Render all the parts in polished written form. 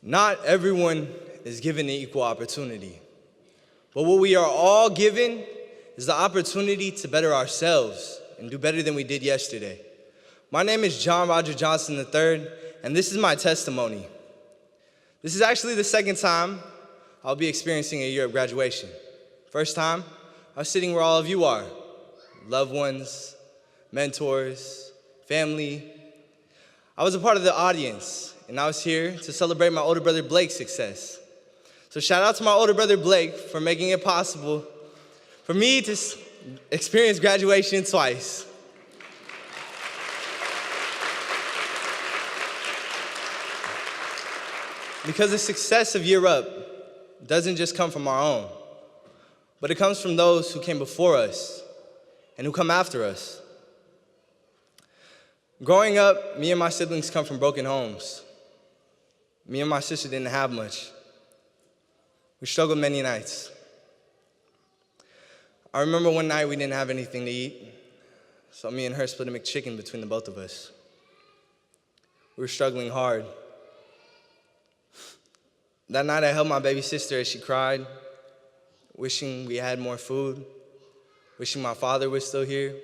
Not everyone is given an equal opportunity, but what we are all given is the opportunity to better ourselves and do better than we did yesterday. My name is Tre Johnson III, and this is my testimony. This is actually the second time I'll be experiencing a year of graduation. First time, I was sitting where all of you are, loved ones, mentors, family. I was a part of the audience, and I was here to celebrate my older brother Blake's success. So shout out to my older brother Blake for making it possible for me to experience graduation twice. Because the success of Year Up doesn't just come from our own, but it comes from those who came before us and who come after us. Growing up, me and my siblings come from broken homes. Me and my sister didn't have much. We struggled many nights. I remember one night we didn't have anything to eat, so me and her split a McChicken between the both of us. We were struggling hard. That night I held my baby sister as she cried, wishing we had more food, wishing my father was still here,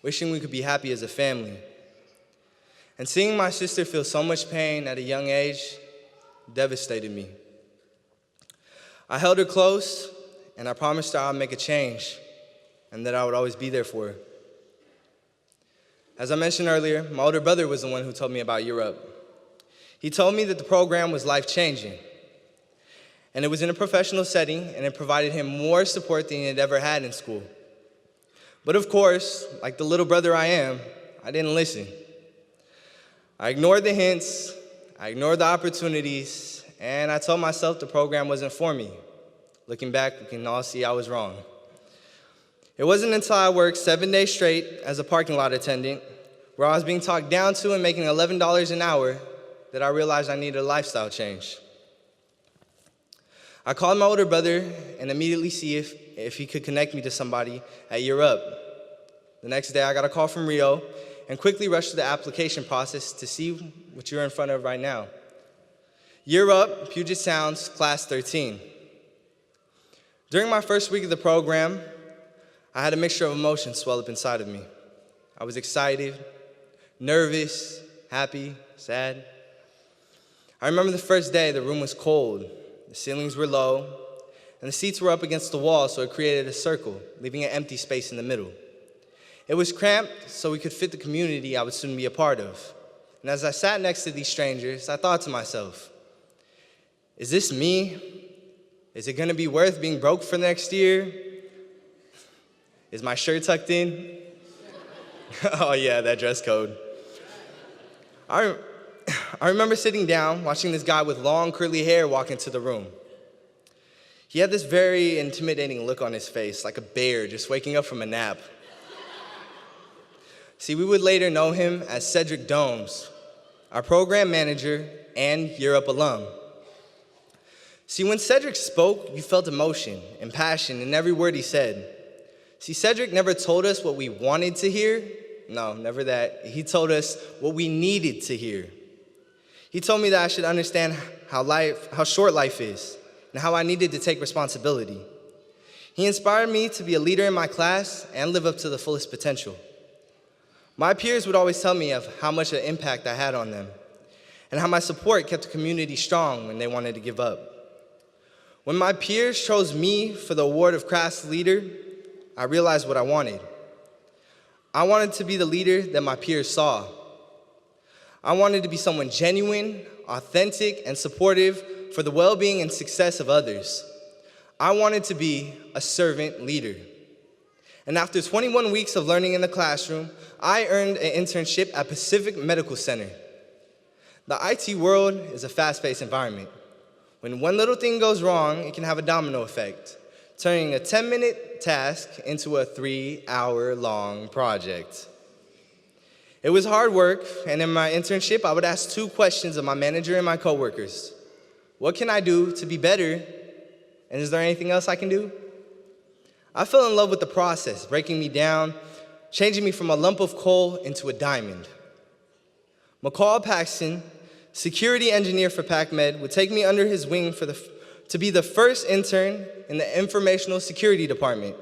wishing we could be happy as a family. And seeing my sister feel so much pain at a young age devastated me. I held her close, and I promised her I would make a change and that I would always be there for her. As I mentioned earlier, my older brother was the one who told me about Year Up. He told me that the program was life-changing, and it was in a professional setting, and it provided him more support than he had ever had in school. But of course, like the little brother I am, I didn't listen. I ignored the hints, I ignored the opportunities, and I told myself the program wasn't for me. Looking back, we can all see I was wrong. It wasn't until I worked 7 days straight as a parking lot attendant, where I was being talked down to and making $11 an hour, that I realized I needed a lifestyle change. I called my older brother and immediately see if he could connect me to somebody at Year Up. The next day, I got a call from Rio and quickly rushed through the application process to see what you're in front of right now. Year Up Puget Sound's Class 13. During my first week of the program, I had a mixture of emotions swell up inside of me. I was excited, nervous, happy, sad. I remember the first day, the room was cold, the ceilings were low, and the seats were up against the wall, so it created a circle, leaving an empty space in the middle. It was cramped, so we could fit the community I would soon be a part of. And as I sat next to these strangers, I thought to myself, is this me? Is it gonna be worth being broke for next year? Is my shirt tucked in? Oh yeah, that dress code. I remember sitting down, watching this guy with long curly hair walk into the room. He had this very intimidating look on his face, like a bear just waking up from a nap. See, we would later know him as Cedric Domes, our program manager and Year Up alum. See, when Cedric spoke, you felt emotion and passion in every word he said. See, Cedric never told us what we wanted to hear. No, never that. He told us what we needed to hear. He told me that I should understand how short life is and how I needed to take responsibility. He inspired me to be a leader in my class and live up to the fullest potential. My peers would always tell me of how much an impact I had on them and how my support kept the community strong when they wanted to give up. When my peers chose me for the award of class leader, I realized what I wanted. I wanted to be the leader that my peers saw. I wanted to be someone genuine, authentic, and supportive for the well-being and success of others. I wanted to be a servant leader. And after 21 weeks of learning in the classroom, I earned an internship at Pacific Medical Center. The IT world is a fast-paced environment. When one little thing goes wrong, it can have a domino effect, turning a 10-minute task into a 3-hour-long project. It was hard work, and in my internship, I would ask 2 questions of my manager and my coworkers. What can I do to be better, and is there anything else I can do? I fell in love with the process, breaking me down, changing me from a lump of coal into a diamond. McCall Paxton security engineer for PacMed, would take me under his wing to be the first intern in the informational security department.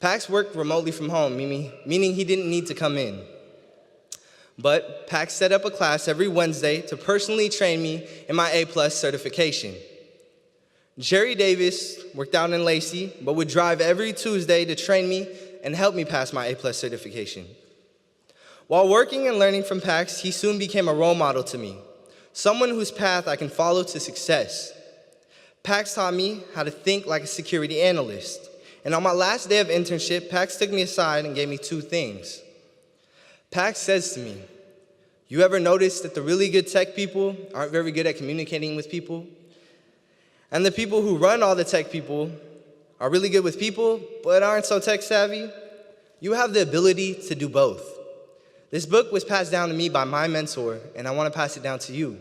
Pax worked remotely from home, meaning he didn't need to come in. But Pax set up a class every Wednesday to personally train me in my A+ certification. Jerry Davis worked out in Lacey, but would drive every Tuesday to train me and help me pass my A+ certification. While working and learning from Pax, he soon became a role model to me, someone whose path I can follow to success. Pax taught me how to think like a security analyst. And on my last day of internship, Pax took me aside and gave me 2 things. Pax says to me, "You ever notice that the really good tech people aren't very good at communicating with people? And the people who run all the tech people are really good with people, but aren't so tech savvy? You have the ability to do both." This book was passed down to me by my mentor, and I want to pass it down to you.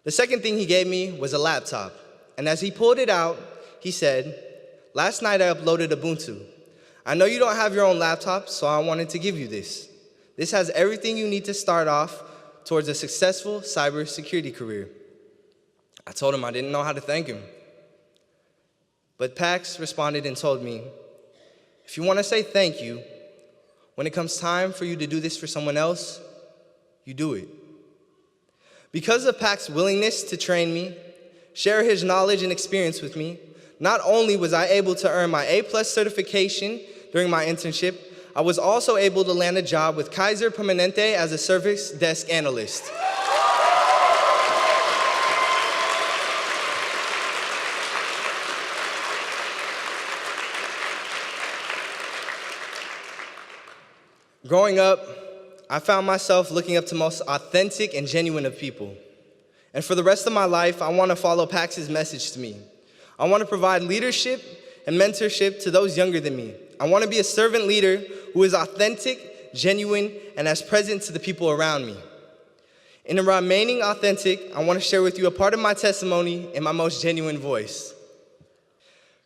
The second thing he gave me was a laptop. And as he pulled it out, he said, "Last night I uploaded Ubuntu. I know you don't have your own laptop, so I wanted to give you this. This has everything you need to start off towards a successful cybersecurity career." I told him I didn't know how to thank him. But Pax responded and told me, "If you want to say thank you, when it comes time for you to do this for someone else, you do it." Because of Pax's willingness to train me, share his knowledge and experience with me, not only was I able to earn my A+ certification during my internship, I was also able to land a job with Kaiser Permanente as a service desk analyst. Growing up, I found myself looking up to the most authentic and genuine of people. And for the rest of my life, I want to follow Pax's message to me. I want to provide leadership and mentorship to those younger than me. I want to be a servant leader who is authentic, genuine, and as present to the people around me. In remaining authentic, I want to share with you a part of my testimony in my most genuine voice.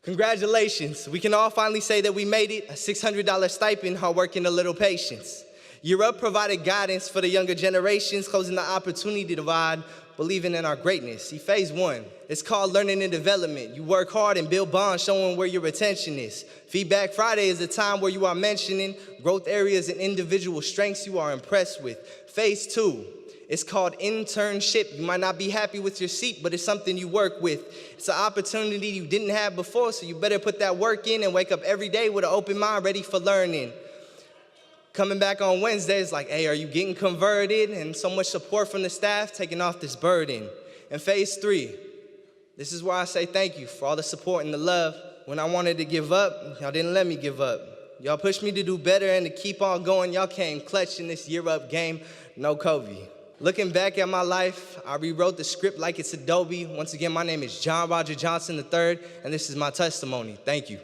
Congratulations, we can all finally say that we made it, a $600 stipend, hard work, and a little patience. Year Up provided guidance for the younger generations, closing the opportunity divide, believing in our greatness. See, phase 1, it's called learning and development. You work hard and build bonds, showing where your attention is. Feedback Friday is a time where you are mentioning growth areas and individual strengths you are impressed with. Phase 2, it's called internship. You might not be happy with your seat, but it's something you work with. It's an opportunity you didn't have before, so you better put that work in and wake up every day with an open mind, ready for learning. Coming back on Wednesdays, like, hey, are you getting converted? And so much support from the staff, taking off this burden. And phase 3, this is where I say thank you for all the support and the love. When I wanted to give up, y'all didn't let me give up. Y'all pushed me to do better and to keep on going. Y'all came clutch in this Year Up game, no COVID. Looking back at my life, I rewrote the script like it's Adobe. Once again, my name is John Roger Johnson III, and this is my testimony. Thank you.